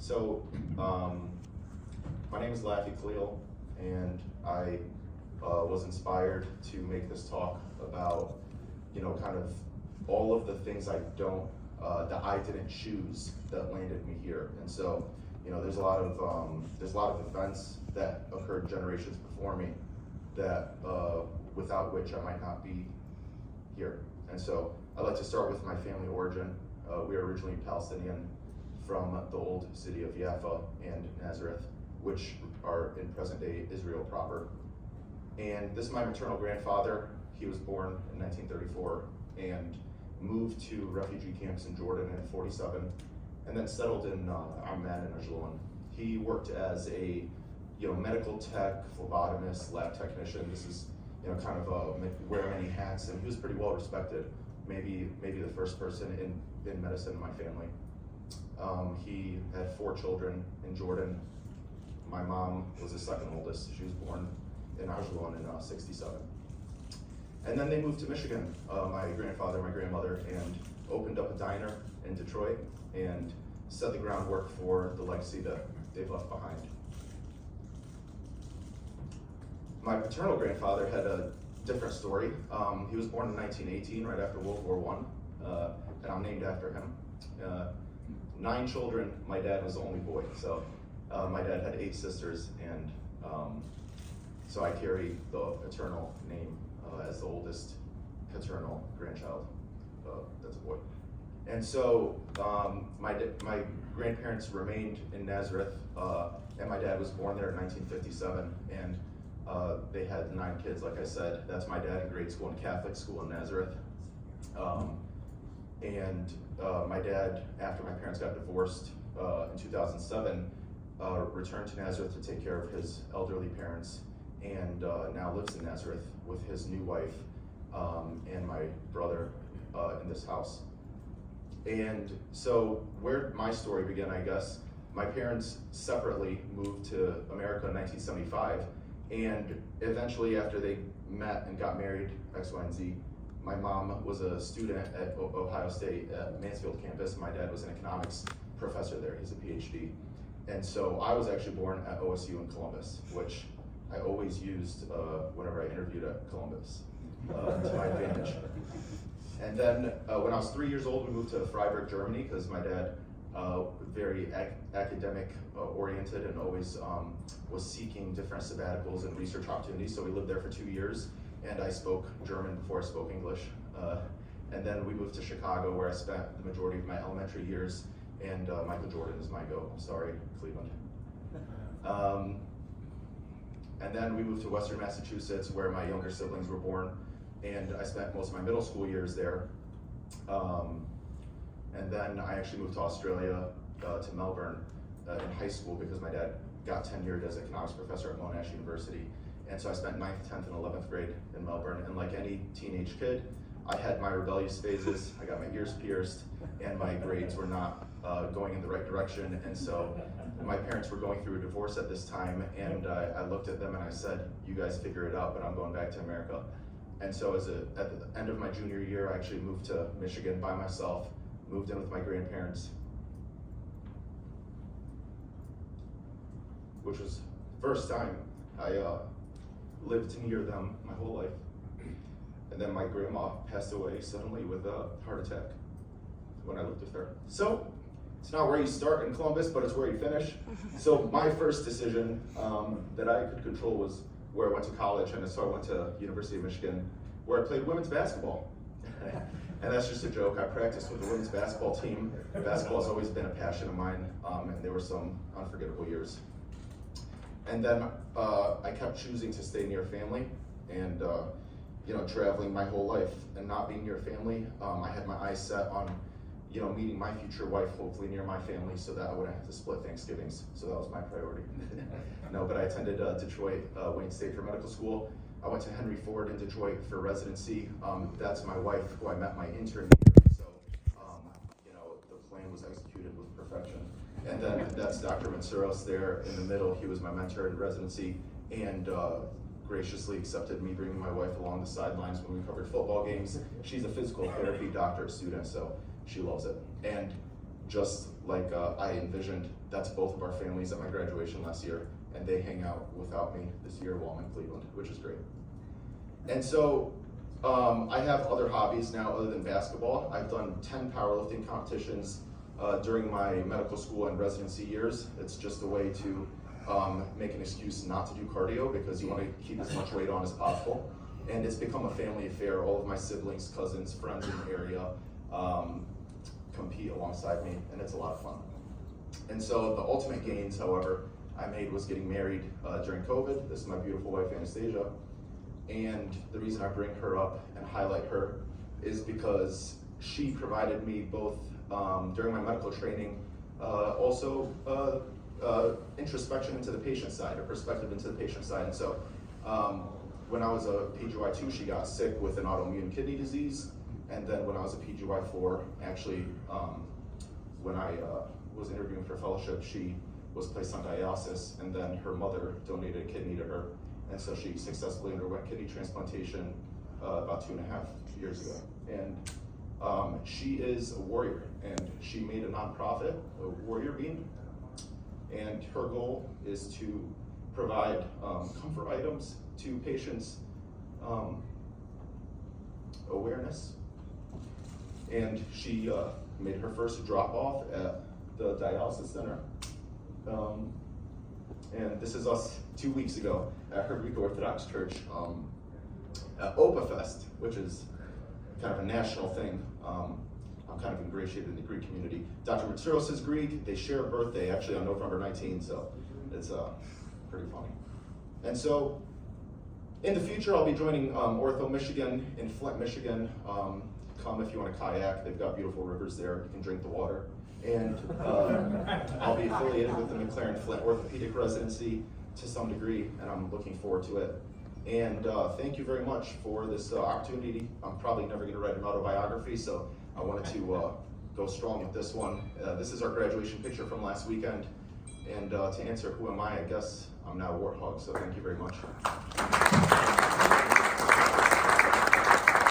So, my name is Laffy Khalil, and I was inspired to make this talk about, kind of all of the things that I didn't choose that landed me here. And so, there's a lot of events that occurred generations before me that without which I might not be here. And so I'd like to start with my family origin. We are originally Palestinian from the old city of Jaffa and Nazareth, which are in present-day Israel proper. And this is my maternal grandfather. He was born in 1934 and moved to refugee camps in Jordan in 47, and then settled in Amman and Ajlan. He worked as a medical tech, phlebotomist, lab technician. This is kind of wear many hats, and he was pretty well respected. Maybe the first person in medicine in my family. He had 4 children in Jordan. My mom was the second oldest. She was born in Ajlan in 67. And then they moved to Michigan, my grandfather, my grandmother, and opened up a diner in Detroit and set the groundwork for the legacy that they've left behind. My paternal grandfather had a different story. He was born in 1918, right after World War I, and I'm named after him. 9 children, my dad was the only boy, so my dad had 8 sisters, and so I carry the paternal name as the oldest paternal grandchild. That's a boy. And so my grandparents remained in Nazareth, and my dad was born there in 1957, and they had 9 kids, like I said. That's my dad in grade school and Catholic school in Nazareth. And my dad, after my parents got divorced in 2007, returned to Nazareth to take care of his elderly parents, and now lives in Nazareth with his new wife and my brother in this house. And so where my story began, I guess, my parents separately moved to America in 1975, and eventually after they met and got married, X, Y, and Z, my mom was a student at Ohio State at Mansfield campus. My dad was an economics professor there. He's a PhD. And so I was actually born at OSU in Columbus, which I always used whenever I interviewed at Columbus to my advantage. And then when I was 3 years old, we moved to Freiburg, Germany, because my dad very academic oriented and always was seeking different sabbaticals and research opportunities. So we lived there for 2 years, and I spoke German before I spoke English. And then we moved to Chicago, where I spent the majority of my elementary years, and Michael Jordan is my GOAT. I'm sorry, Cleveland. And then we moved to Western Massachusetts, where my younger siblings were born, and I spent most of my middle school years there. And then I actually moved to Australia, to Melbourne in high school, because my dad got tenured as an economics professor at Monash University. And so I spent 9th, 10th, and 11th grade in Melbourne. And like any teenage kid, I had my rebellious phases. I got my ears pierced, and my grades were not going in the right direction. And so my parents were going through a divorce at this time, and I looked at them and I said, "You guys figure it out, but I'm going back to America." And so at the end of my junior year, I actually moved to Michigan by myself, moved in with my grandparents, which was the first time I lived near them my whole life. And then my grandma passed away suddenly with a heart attack when I lived with her. So it's not where you start in Columbus, but it's where you finish. So my first decision that I could control was where I went to college, and so I went to University of Michigan, where I played women's basketball. And that's just a joke. I practiced with the women's basketball team. Basketball has always been a passion of mine, and there were some unforgettable years. And then I kept choosing to stay near family, and traveling my whole life and not being near family. I had my eyes set on meeting my future wife, hopefully near my family, so that I wouldn't have to split Thanksgivings. So that was my priority. No, but I attended Detroit, Wayne State for medical school. I went to Henry Ford in Detroit for residency. That's my wife, who I met my intern year. So, the plan was executed with perfection. And then that's Dr. Mansuros there in the middle. He was my mentor in residency, and graciously accepted me bringing my wife along the sidelines when we covered football games. She's a physical therapy doctorate student, so she loves it. And just like I envisioned. That's both of our families at my graduation last year, and they hang out without me this year while I'm in Cleveland, which is great. And so I have other hobbies now other than basketball. I've done 10 powerlifting competitions during my medical school and residency years. It's just a way to make an excuse not to do cardio because you want to keep as much weight on as possible. And it's become a family affair. All of my siblings, cousins, friends in the area compete alongside me, and it's a lot of fun. And so the ultimate gains, however, I made was getting married during COVID. This is my beautiful wife, Anastasia. And the reason I bring her up and highlight her is because she provided me both during my medical training, also introspection into the patient side, or perspective into the patient side. And so when I was a PGY2, she got sick with an autoimmune kidney disease. And then when I was a PGY4, actually, when I was interviewing for fellowship, she was placed on dialysis, and then her mother donated a kidney to her. And so she successfully underwent kidney transplantation about 2.5 years ago. And she is a warrior, and she made a nonprofit, a Warrior Beam. And her goal is to provide comfort items to patients, awareness. And she made her first drop off at the dialysis center. And this is us 2 weeks ago at her Greek Orthodox Church at Opa Fest, which is kind of a national thing. I'm kind of ingratiated in the Greek community. Dr. Matsiros is Greek. They share a birthday actually on November 19th, so it's pretty funny. And so in the future, I'll be joining Ortho Michigan in Flint, Michigan. Come if you want to kayak. They've got beautiful rivers there. You can drink the water. And I'll be affiliated with the McLaren Flint Orthopedic Residency to some degree, and I'm looking forward to it. And thank you very much for this opportunity. I'm probably never going to write an autobiography, so I wanted to go strong with this one. This is our graduation picture from last weekend. And to answer who am I guess I'm now a warthog, so thank you very much.